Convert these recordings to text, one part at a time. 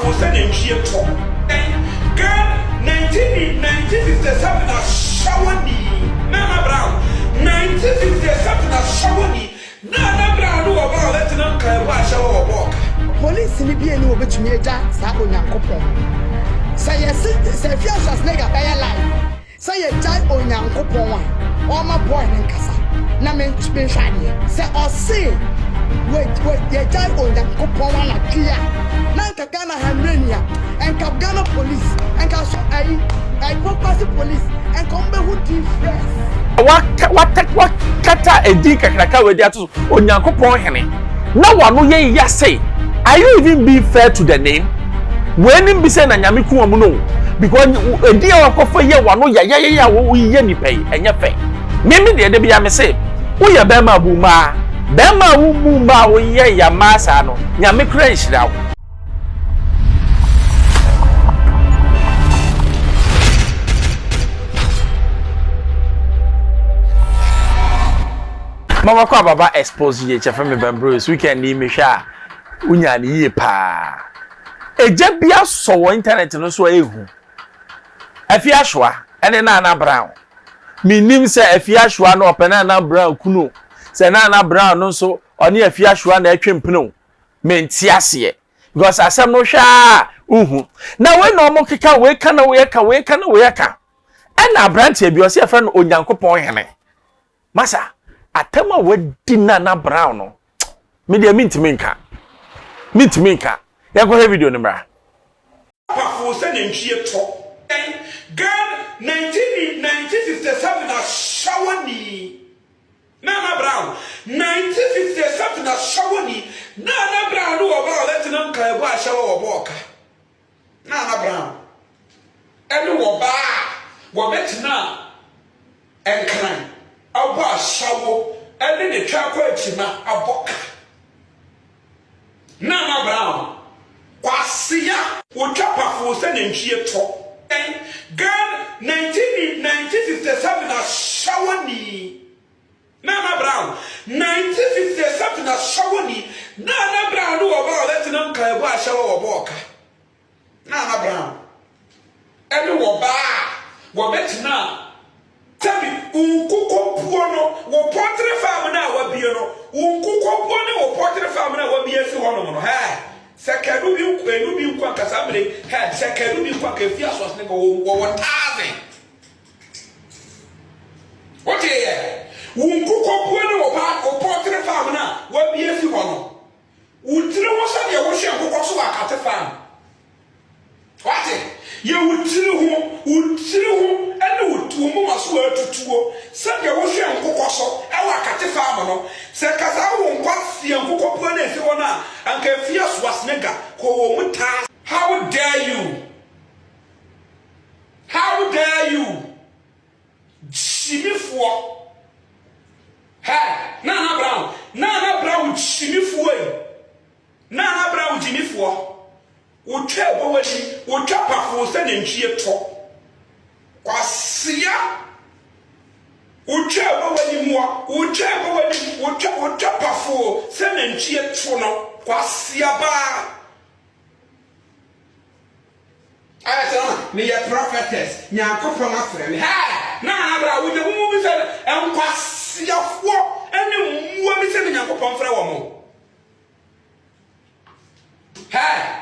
for sending here to girl 1957 a shawani Nana Brown 1957 a shawani Nana Brown who about letting them can wash our walk. Police ni bi eni wo betumi agya sa Onyankopon. Say yes, say Xposed nigga by life. Say ye jai Onyankopon a o ma boy nen kasa. Na me hwade. Say o say wait ye jai Onyankopon na twia. Na ka Ghana Hamrenia and ka Ghana police and ka so I purpose police and come be who difference. What kata edi kakraka we dia to Onyankopon hene. Na wano ye ya say, are you even being fair to the name? When him be saying na nyame ku amu no because edi a wakofa ye wano ya wo ye ni pay enye fe. Mimi de bia me say, wo ye be ma bu ma wu mu ma wo ye ya ma sa no. Nyame kura nhira wo. Mama kwa baba Xposed ye chefa me bambros weekend ni me hwa unya ni ye pa eje bia so wo internet no so ehu Afia Shwa ene Naana Brown minim se Afia Shwa no opena na Brown kunu se Naana Brown no so oni Afia Shwa na atwempeno menti ase because asem no hwa uhu na we no mo keka we ka na we ka ena branch e bi o se fa no Onyankopon hene masa atama wadi Naana Brown no me de mintimi nka ya go video number for sending here to girl 1957 a shawani Naana Brown 1957 a shawani Naana Brown who about letting them can wash our walk. Naana Brown and wo bet na and clan aba shawo and then the chakwa chima aboka Naana Brown kwasia utapa for sending here to girl 1957 a shawani Naana Brown 1957 a shawani Naana Brown who about letting them can wash our walk. Naana Brown and wo bet na tabi unkuko puono wo portrait farm na wa bie no unkuko puono wo portrait farm na wa bie fi hono no ha sekadu bi enu bi nkwa kasamre ha sekadu bi nkwa ka fia so ne wo taze what ye unkuko puono wo portrait farm na wa bie fi hono utire wo sa de wo hwe nkokọ so wa kate farm what ye utire ho ene utumu maso atutuo se de wo hwe nkokọ so e wa kate farm no se kasa wo nkwa fie nkokọ pu na efi wona anka fie so asnega ko wo muta. How dare you chimifo ha Naana Brown chimifo Naana Brown chimifo utwe bowani utwa pafo se ne nhwie to kwasia utwa bowani muo utwa pafo se ne nhwie to no kwasia ba ayatana me ye prophetess Nyankopon afre me ha Naana Brown wo de mu bi se kwasia fo ene muo bi se Nyankopon afre wo mo ha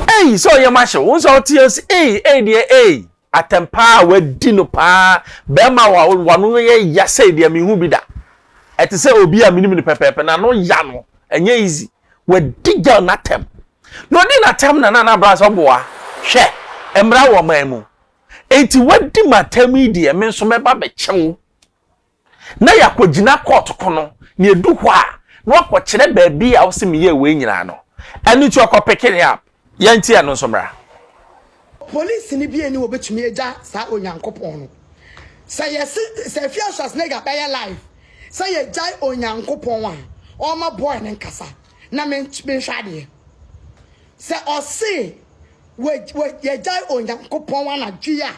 hey so your marshal won so tears dey atempa wadi no pa be ma wano ye ya say dey me hu bi da ete say obi a minim ni pepepe na no ya no enye easy wadi girl na tem no di na tem na Naana Brown so boa hwe emra wo mamu enti wadi matem di me nso meba be kyew na yakogina court kono na edu ho a no akokire baabi a wo se meye we nyina no anu tu akopekere up yanti anu somra Police ni bi eni wo betumi agya sa Onyankopon no say yes say Xposed nigga by life say ye jai Onyankopon a o ma boy nen kasa na me hwade say o say we ye jai Onyankopon na dwia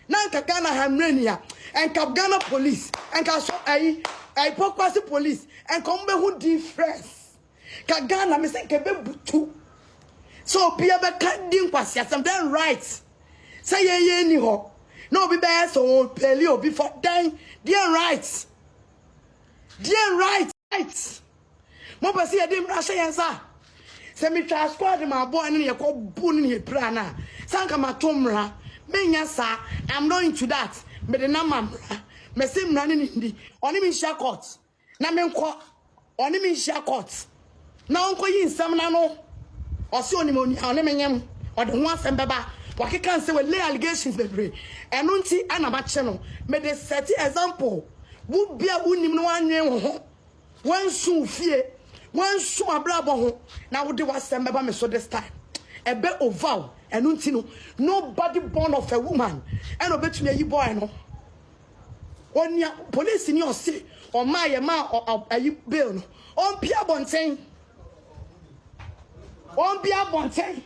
na nka Ghana Hamrenia and ka Ghana police and ka so I purpose police and come be who difference Ka Ghana me say ke be butu. So be be kan din kwasi asem then right. Say ye ni ho. No be be so peli obi for then dear right. Dear right. Mo pese ye dem ra say yensa. Say me try squad my boy ni ye ko bu ni ye pra na. Sanka matomra. Menya sa I'm not into that. Me de na mamra. Me say mra ni ndi. Oni mi share court. Na me nko. Oni mi share court. Na onko yi nsam na no. Osi oni mo ni oni menyam. Ode ho asem beba. Wakeka say we lay allegations bebre. Eno nti ana ba che no. Me de set example. Wo bia wonim no anwen ho. Wansu fie. Wansu abrabo ho. Na wo de wasem beba me so this time. Ebe oval. Eno nti no. Nobody born of a woman. Eno betumi yi boy no. Onia police ni osi. O ma ye ma ayi bail no. On pia bonten. On pia bonten.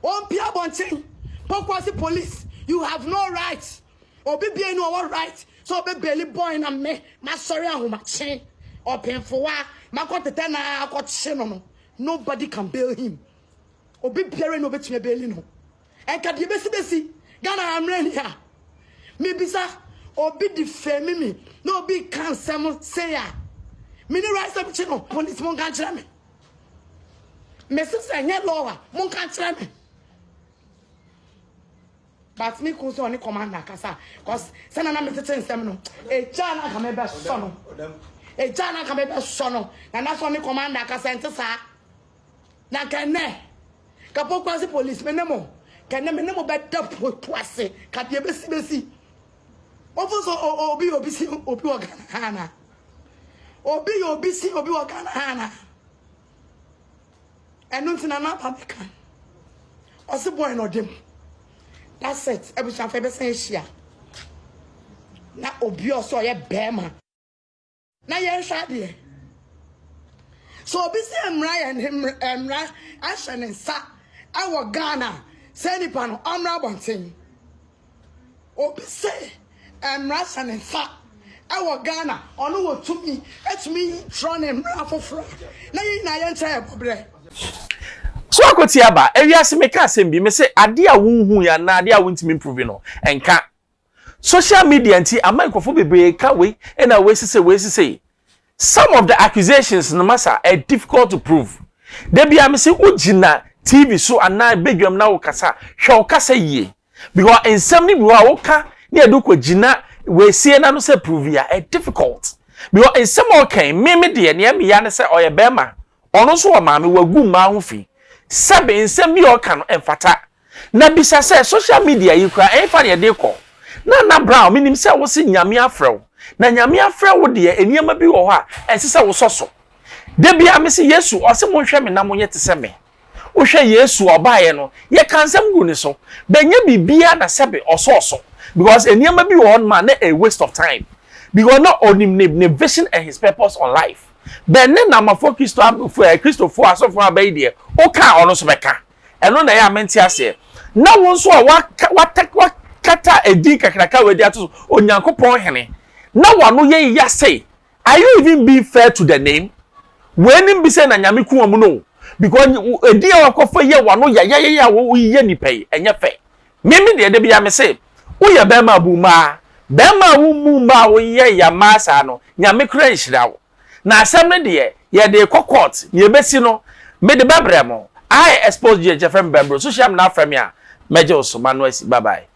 On pia bonten. Pokwasi police. You have no right. Obi bia no what right. So be belly boy na me. Ma sorry ahoma chen. Open for wa. Ma ko tete na ko chen no. Nobody can bail him. Obi bia no betime bail no. Enka de besi. Ghana amre here. Me bisa obi defame me. No be can some say ya. Me ni right up chino. Police mon kan kire me. Me say nye law mon kan kire me. But me ko so oni commander kasa cause say na me tete nsem no. E cha na ka me be so no. E cha na ka me be so no. Na so ni commander kasa ente sa. Na kenne. Ka pokwasi police me nemo. Kenne me nemo be tap pokwase. Ka de besi. Ofoso obi Ghana. Obi Ghana. Enu ntina na pabeka. Osi boy no dem. That's it. Ebusha fe be sen hia. Na obi oso ye bema. Na ye hwa de. So obi se emra ahye nsa awo Ghana. Say ni pa no amra bonten. Obi se Russian and fat. I was Ghana, or no to me, it's me trying him for now. You know, so I could see about every asymmetric assembly. Me say, Adia woo ya na Adia won't me improving no and can social media and a microphone break away and I waste say some of the accusations no massa are difficult to prove. There be a say Ujina TV so and now beg you now kasa shall kasa ye because in some woka. Near do Jina, we see na no say prove ya difficult. Because in some okay, me dear near me yana say or a bema. Or no so a mammy will go mounthy. Sabe in some your can and fata. Na bisa say social media you cry a funny a deco. Nana Brown, meaning say was in Yamia Fro. Na Yamia Fro would dear and Yama be or her, and sister was so. There be a missy yesu or some one shaman no yet to send me. Usha yesu or buy no, ye can some goodness so. Then ye be beer na sabe or so. Because a never be one man a waste of time. Because not only him vision and his purpose on life. But then I'm focused to have for Christopher so for a baby. Okay, on us beka. And on I meant to say. No one saw what kata a dinka kraka with that Onyankoponehene. No one will ye say. Are you even being fair to the name? When him be saying and Yamiku no. Because a dear of for ye one ya we ye pay and ya pay. Mimi the be a say. Uya bema buma bema wumuma wo ye ya masa no nyame kura nhira wo na asem ne de ye de court ye besi no me de babremo I expose je FM bembro social na aframe a meje osoma no asi bye bye.